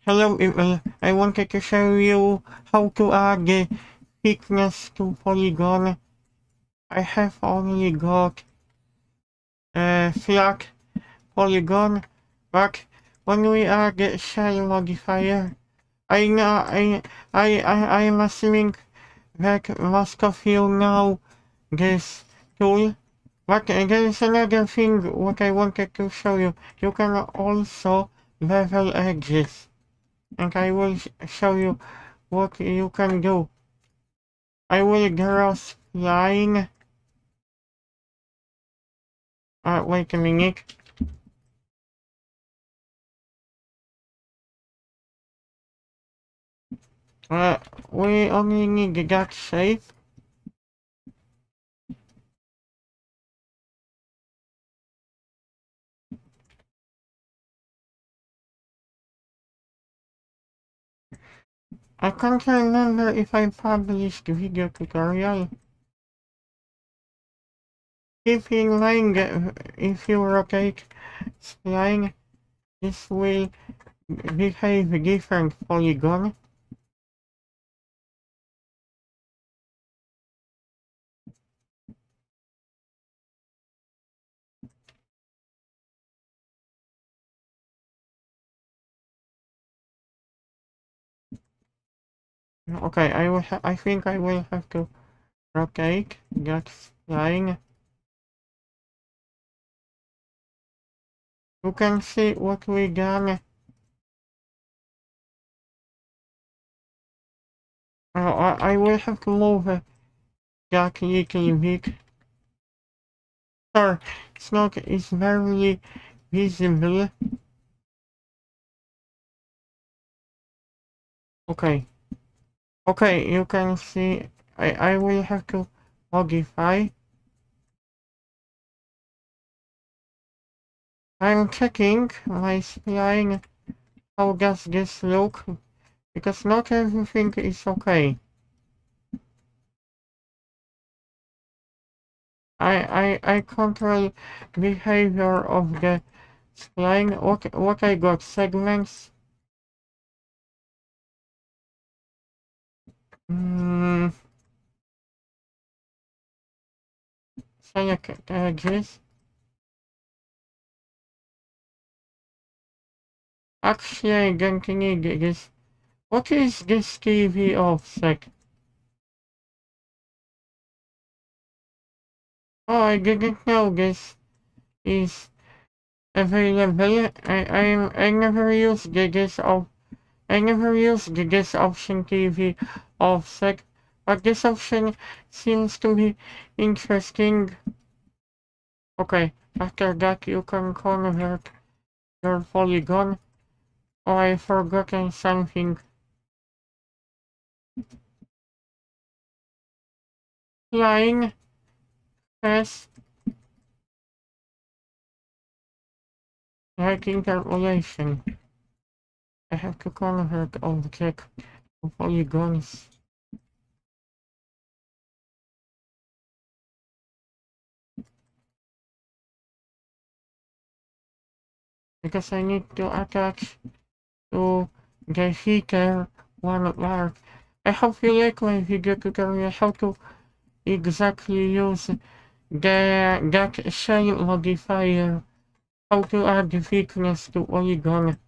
Hello people, I wanted to show you how to add the thickness to polygon. I have only got a flat polygon, but when we add the shell modifier, I know I'm assuming that most of you know this tool. But there is another thing what I wanted to show you. You can also bevel edges. And I will show you what you can do. I will draw spline. Wait a minute. We only need that shape. I can't remember if I published video tutorial. Keep in mind if you rotate spline, this will behave different polygon. Okay, I think I will have to rotate that spline. You can see what we done. I will have to move that little bit. Sir, it's very visible. Okay. Okay, you can see I will have to modify. I'm checking my spline. How does this look? Because not everything is okay. I control behavior of the spline. What I got? Segments. Select edges. Actually, I don't need this. What is this TV offset? Oh, I didn't know this is available. I never used this option TV offset, but this option seems to be interesting. Okay, after that you can convert your polygon. Oh, I forgotten something. Line has like interpolation. I have to convert object to polygons. Because I need to attach to the heater one part. I hope you like my video tutorial how to exactly use that shell modifier, how to add the thickness to polygon.